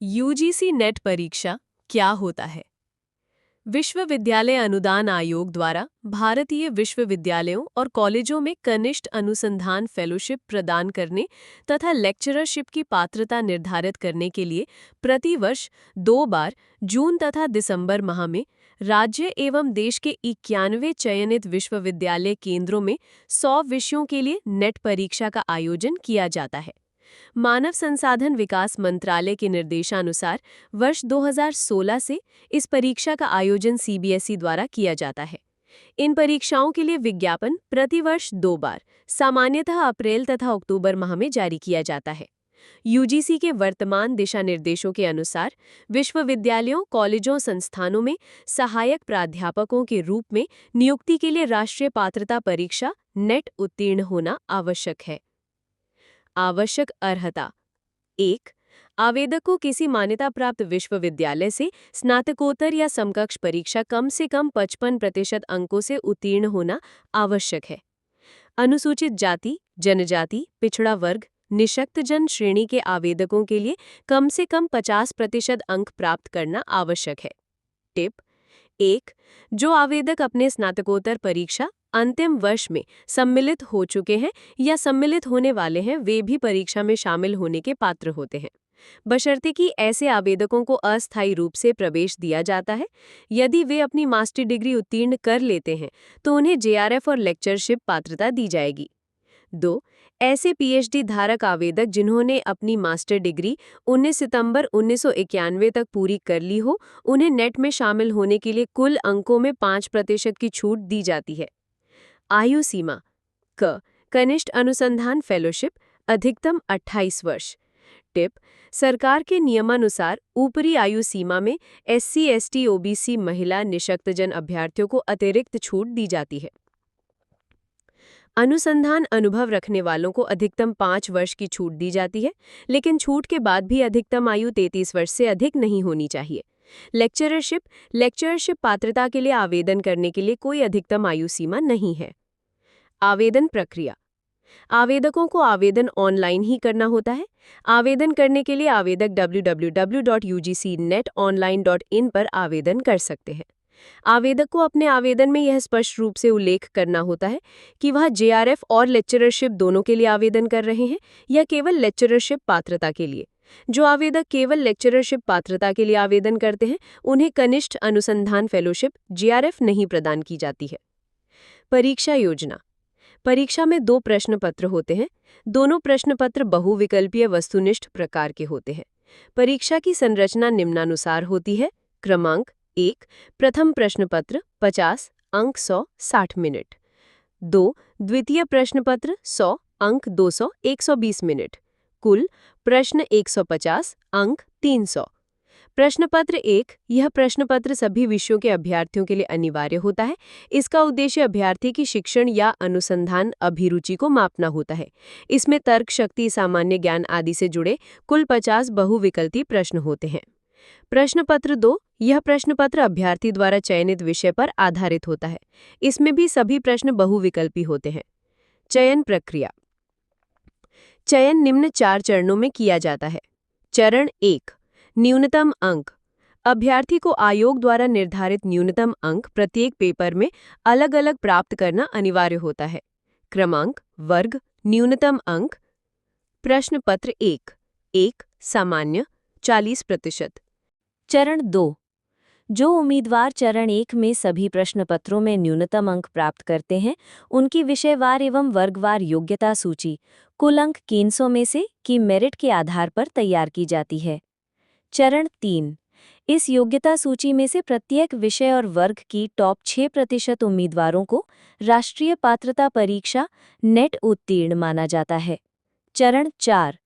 UGC net परीक्षा क्या होता है? विश्वविद्यालय अनुदान आयोग द्वारा भारतीय विश्वविद्यालयों और कॉलेजों में कनिष्ठ अनुसंधान फेलोशिप प्रदान करने तथा लेक्चररशिप की पात्रता निर्धारित करने के लिए प्रतिवर्ष 2 बार जून तथा दिसंबर माह में राज्य एवं देश के 91 चयनित विश्वविद्यालय केंद्रों में 100 विषयों के लिए नेट परीक्षा का आयोजन किया जाता है। मानव संसाधन विकास मंत्रालय के निर्देशानुसार वर्ष 2016 से इस परीक्षा का आयोजन सीबीएसई द्वारा किया जाता है। इन परीक्षाओं के लिए विज्ञापन प्रतिवर्ष 2 बार सामान्यतः अप्रैल तथा अक्टूबर माह में जारी किया जाता है। यूजीसी के वर्तमान दिशा निर्देशों के अनुसार विश्वविद्यालयों, कॉलेजों, संस्थानों में सहायक प्राध्यापकों के रूप में नियुक्ति के लिए राष्ट्रीय पात्रता परीक्षा नेट उत्तीर्ण होना आवश्यक है। आवश्यक अर्हता 1. आवेदक को किसी मान्यता प्राप्त विश्वविद्यालय से स्नातकोत्तर या समकक्ष परीक्षा कम से कम 55% अंकों से उत्तीर्ण होना आवश्यक है। अनुसूचित जाति, जनजाति, पिछड़ा वर्ग, निशक्तजन श्रेणी के आवेदकों के लिए कम से कम 50% अंक प्राप्त करना आवश्यक है। टिप 1. जो आवेदक अपने स्नातकोत्तर परीक्षा अंतिम वर्ष में सम्मिलित हो चुके हैं या सम्मिलित होने वाले हैं, वे भी परीक्षा में शामिल होने के पात्र होते हैं, बशर्ते कि ऐसे आवेदकों को अस्थायी रूप से प्रवेश दिया जाता है। यदि वे अपनी मास्टर डिग्री उत्तीर्ण कर लेते हैं तो उन्हें जेआरएफ और लेक्चरशिप पात्रता दी जाएगी। 2. ऐसे पीएचडी धारक आवेदक जिन्होंने अपनी मास्टर डिग्री 19 सितंबर 1991 तक पूरी कर ली हो, उन्हें नेट में शामिल होने के लिए कुल अंकों में 5% की छूट दी जाती है। आयु सीमा क. कनिष्ठ अनुसंधान फेलोशिप अधिकतम 28 वर्ष। टिप: सरकार के नियमानुसार ऊपरी आयु सीमा में एससी, एसटी, ओबीसी, महिला, निशक्तजन अभ्यर्थियों को अतिरिक्त छूट दी जाती है। अनुसंधान अनुभव रखने वालों को अधिकतम 5 वर्ष की छूट दी जाती है, लेकिन छूट के बाद भी अधिकतम आयु 33 वर्ष से अधिक नहीं होनी चाहिए। लेक्चरशिप पात्रता के लिए आवेदन करने के लिए कोई अधिकतम आयु सीमा नहीं है। आवेदन प्रक्रिया: आवेदकों को आवेदन ऑनलाइन ही करना होता है। आवेदन करने के लिए आवेदक www.ugcnetonline.in पर आवेदन कर सकते हैं। आवेदक को अपने आवेदन में यह स्पष्ट रूप से उल्लेख करना होता है कि वह जेआरएफ और लेक्चरशिप दोनों के लिए आवेदन कर रहे हैं या केवल लेक्चरशिप पात्रता के लिए। जो आवेदक केवल लेक्चरशिप पात्रता के लिए आवेदन करते हैं, उन्हें कनिष्ठ अनुसंधान फेलोशिप जेआरएफ नहीं प्रदान की जाती है। परीक्षा योजना: परीक्षा में 2 प्रश्न पत्र होते हैं। दोनों प्रश्न पत्र बहुविकल्पीय वस्तुनिष्ठ प्रकार के होते हैं। परीक्षा की संरचना निम्नानुसार होती है। क्रमांक 1. प्रथम प्रश्न पत्र 50 अंक 100 60 मिनट। 2. द्वितीय प्रश्न पत्र 100 अंक 200 120 मिनट। कुल प्रश्न 150 अंक 300। प्रश्न पत्र 1. यह प्रश्न पत्र सभी विषयों के अभ्यर्थियों के लिए अनिवार्य होता है। इसका उद्देश्य अभ्यर्थी की शिक्षण या अनुसंधान अभिरुचि को मापना होता है। इसमें तर्क शक्ति, सामान्य ज्ञान आदि से जुड़े कुल 50 बहुविकल्पी प्रश्न होते हैं। प्रश्न पत्र 2. यह प्रश्न पत्र अभ्यर्थी द्वारा चयनित विषय पर आधारित होता है। इसमें भी सभी प्रश्न बहुविकल्पी होते हैं। चयन प्रक्रिया: चयन निम्न 4 चरणों में किया जाता है। चरण 1. न्यूनतम अंक: अभ्यर्थी को आयोग द्वारा निर्धारित न्यूनतम अंक प्रत्येक पेपर में अलग-अलग प्राप्त करना अनिवार्य होता है। क्रमांक, वर्ग, न्यूनतम अंक। प्रश्न पत्र 1 सामान्य 40%। चरण 2. जो उम्मीदवार चरण 1 में सभी प्रश्न पत्रों में न्यूनतम अंक प्राप्त करते हैं, उनकी विषयवार एवं वर्गवार योग्यता सूची कुल अंक 300 में से की मेरिट के आधार पर तैयार की जाती है। चरण 3. इस योग्यता सूची में से प्रत्येक विषय और वर्ग की टॉप 6% उम्मीदवारों को राष्ट्रीय पात्रता परीक्षा नेट उत्तीर्ण माना जाता है। चरण 4.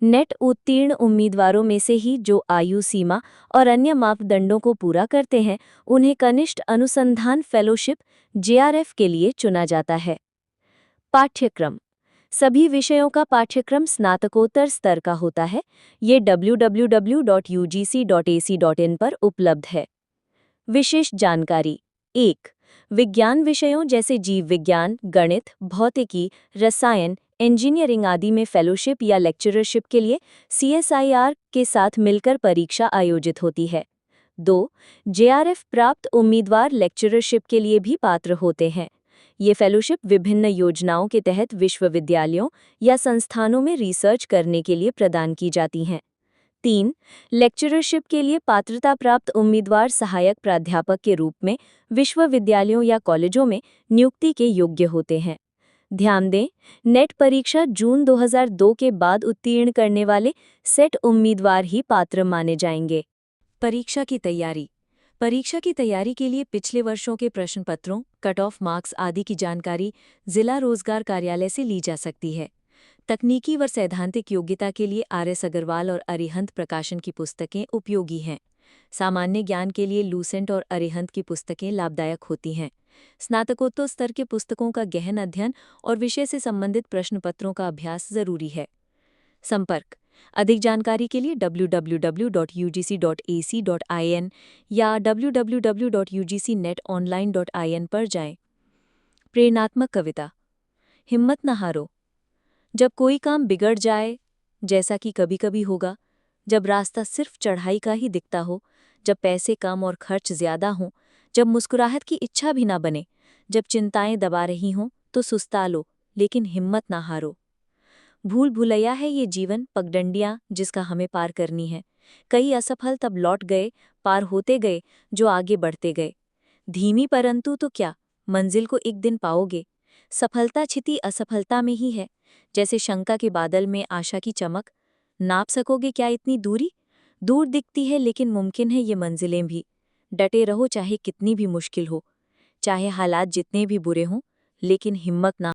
नेट उत्तीर्ण उम्मीदवारों में से ही जो आयु सीमा और अन्य मापदंडों को पूरा करते हैं, उन्हें कनिष्ठ अनुसंधान फेलोशिप जेआरएफ के लिए चुना जाता है। पाठ्यक्रम: सभी विषयों का पाठ्यक्रम स्नातकोत्तर स्तर का होता है। ये www.ugc.ac.in पर उपलब्ध है। विशेष जानकारी: 1. विज्ञान विषयों जैसे जीव विज्ञान, गणित, भौतिकी, रसायन, इंजीनियरिंग आदि में फेलोशिप या लेक्चरशिप के लिए CSIR के साथ मिलकर परीक्षा आयोजित होती है। 2. JRF प्राप्त उम्मीदवार लेक्चरशिप के लिए भी पात्र होते हैं। ये फेलोशिप विभिन्न योजनाओं के तहत विश्वविद्यालयों या संस्थानों में रिसर्च करने के लिए प्रदान की जाती हैं। 3. लेक्चरशिप के लिए पात्रता प्राप्त उम्मीदवार सहायक प्राध्यापक के रूप में विश्वविद्यालयों या कॉलेजों में नियुक्ति के योग्य होते हैं। ध्यान दें, नेट परीक्षा जून 2002 के बाद उत्तीर्ण करने वाले सेट उम्मीदवार ही पात्र माने जाएंगे। परीक्षा की तैयारी। परीक्षा की तैयारी के लिए पिछले वर्षों के प्रश्न पत्रों, कट ऑफ मार्क्स आदि की जानकारी जिला रोजगार कार्यालय से ली जा सकती है। तकनीकी व सैद्धांतिक योग्यता के लिए RS अग्रवाल और अरिहंत प्रकाशन की पुस्तकें उपयोगी हैं। सामान्य ज्ञान के लिए लूसेंट और अरिहंत की पुस्तकें लाभदायक होती हैं। स्नातकोत्तर स्तर के पुस्तकों का गहन अध्ययन और विषय से संबंधित प्रश्न पत्रों का अभ्यास जरूरी है। संपर्क। अधिक जानकारी के लिए www.ugc.ac.in या www.ugcnetonline.in पर जाएं। प्रेरणात्मक कविता। हिम्मत न हारो। जब कोई काम बिगड़ जाए, जैसा कि कभी-कभी होगा, जब रास्ता सिर्फ चढ़ाई का ही दिखता हो, जब पैसे कम और खर्च ज्यादा हों, जब मुस्कुराहट की इच्छा भी ना बने, जब चिंताएं दबा रही हों, तो सुस्ता लो, लेकिन हिम्मत ना हारो। भूल भुलैया है ये जीवन, पगडंडियां जिसका हमें पार करनी है। कई असफल तब लौट गए, पार होते गए, जो आगे बढ़ते गए। धीमी परंतु तो क्या, मंजिल को एक दिन पाओगे। सफलता छिपी असफलता में ही है, जैसे शंका के बादल में आशा की चमक। नाप सकोगे क्या इतनी दूरी? दूर दिखती है लेकिन मुमकिन है ये मंजिलें भी। डटे रहो चाहे कितनी भी मुश्किल हो, चाहे हालात जितने भी बुरे हों, लेकिन हिम्मत ना